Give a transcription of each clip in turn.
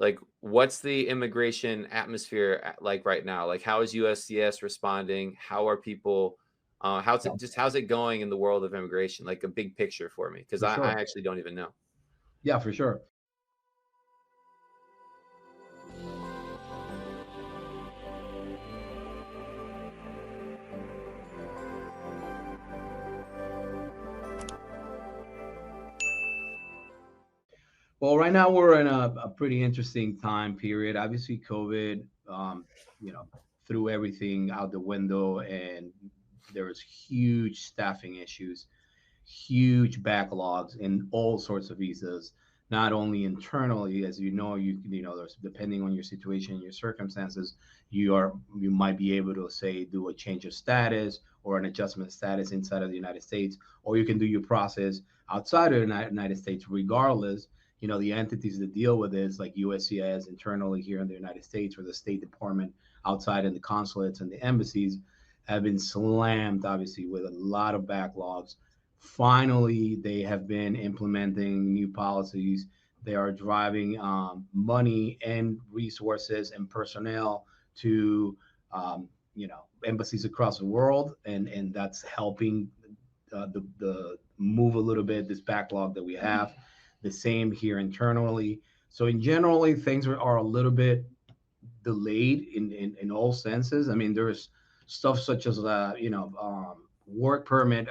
like, what's the immigration atmosphere like right now? Like, how is USCS responding? How are people? Yeah, How's it going in the world of immigration? Like a big picture for me, because for I sure. actually don't even know. Yeah, for sure. Well, right now we're in a pretty interesting time period. Obviously, COVID, you know, threw everything out the window, and there was huge staffing issues, huge backlogs in all sorts of visas. Not only internally, as there's depending on your situation and your circumstances, you might be able to say do a change of status or an adjustment of status inside of the United States, or you can do your process outside of the United States, regardless. The entities that deal with this, like USCIS internally here in the United States, or the State Department outside in the consulates and the embassies, have been slammed, obviously, with a lot of backlogs. Finally, they have been implementing new policies. They are driving money and resources and personnel to, embassies across the world, and that's helping the move a little bit this backlog that we have. The same here internally. So in generally, things are a little bit delayed in all senses. I mean, there's stuff such as work permit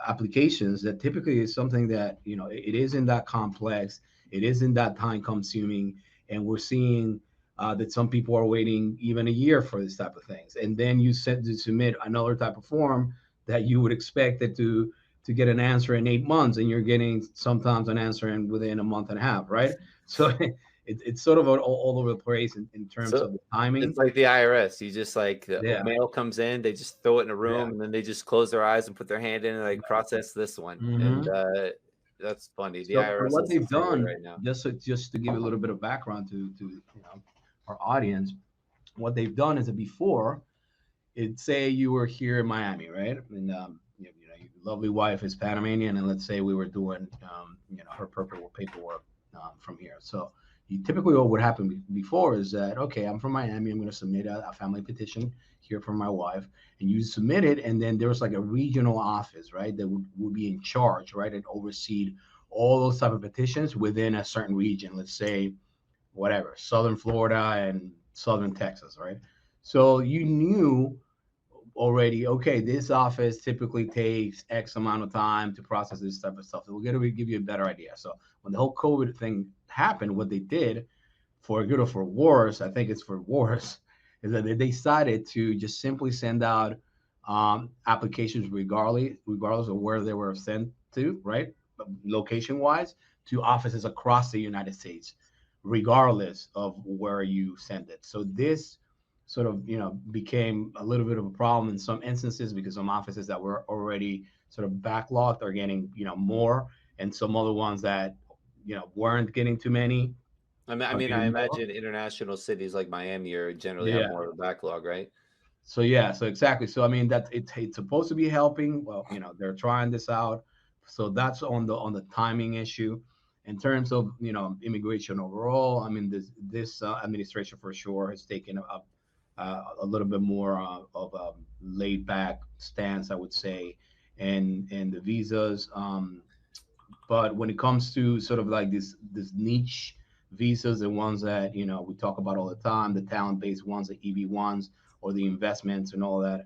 applications that typically is something that it isn't that complex, it isn't that time consuming, and we're seeing that some people are waiting even a year for this type of things, and then you set to submit another type of form that you would expect it to get an answer in 8 months, and you're getting sometimes an answer in within a month and a half, right? So it's sort of all over the place in terms So of the it's timing. like the IRS. You just like the Yeah, mail comes in, they just throw it in a yeah. room, and then they just close their eyes and put their hand in and like process this one. And Hmm. that's funny. The So IRS what is the they've same way done, right now. just to give a little bit of background to our audience, what they've done is that before, it say you were here in Miami, right? And your lovely wife is Panamanian, and let's say we were doing her paperwork from here. So you typically what would happen before is that, okay, I'm from Miami, I'm going to submit a family petition here for my wife, and you submit it, and then there's like a regional office, right, that would be in charge, right, and oversee all those type of petitions within a certain region. Let's say whatever, Southern Florida and Southern Texas, right? So you knew already, okay, this office typically takes X amount of time to process this type of stuff. So we're going to give you a better idea. So when the whole COVID thing happened, what they did, for good or for worse, I think it's for worse, is that they decided to just simply send out applications regardless of where they were sent to, right? Location wise, to offices across the United States, regardless of where you send it. So this sort of became a little bit of a problem in some instances, because some offices that were already sort of backlogged are getting more, and some other ones that weren't getting too many I are mean, I getting more. imagine international cities like Miami are generally have Yeah. more of a backlog, right? So yeah, so exactly. So I mean that it's supposed to be helping. Well, they're trying this out. So that's on the timing issue. In terms of immigration overall, I mean this administration for sure has taken a little bit more of a laid back stance, I would say, and the visas. But when it comes to sort of like this niche visas, the ones that we talk about all the time, the talent based ones, the EB ones, or the investments and all that,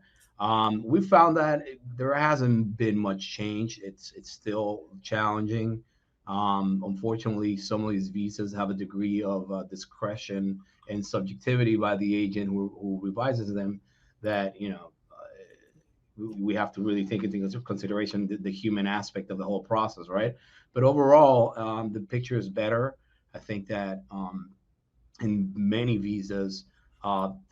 we found that there hasn't been much change. It's still challenging. Unfortunately, some of these visas have a degree of discretion and subjectivity by the agent who revises them, that we have to really take into consideration the human aspect of the whole process, right? But overall, the picture is better. I think that in many visas,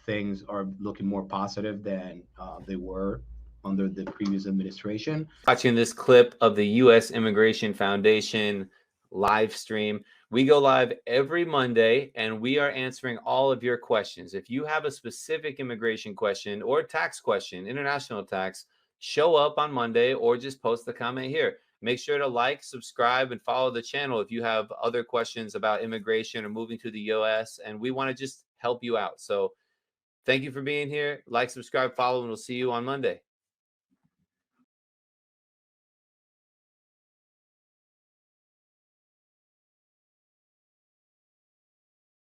things are looking more positive than they were under the previous administration. Watching this clip of the U.S. Immigration Foundation live stream. We go live every Monday and we are answering all of your questions. If you have a specific immigration question or tax question, international tax, show up on Monday or just post the comment here. Make sure to like, subscribe, and follow the channel if you have other questions about immigration or moving to the US, and we want to just help you out. So thank you for being here. Like, subscribe, follow, and we'll see you on Monday.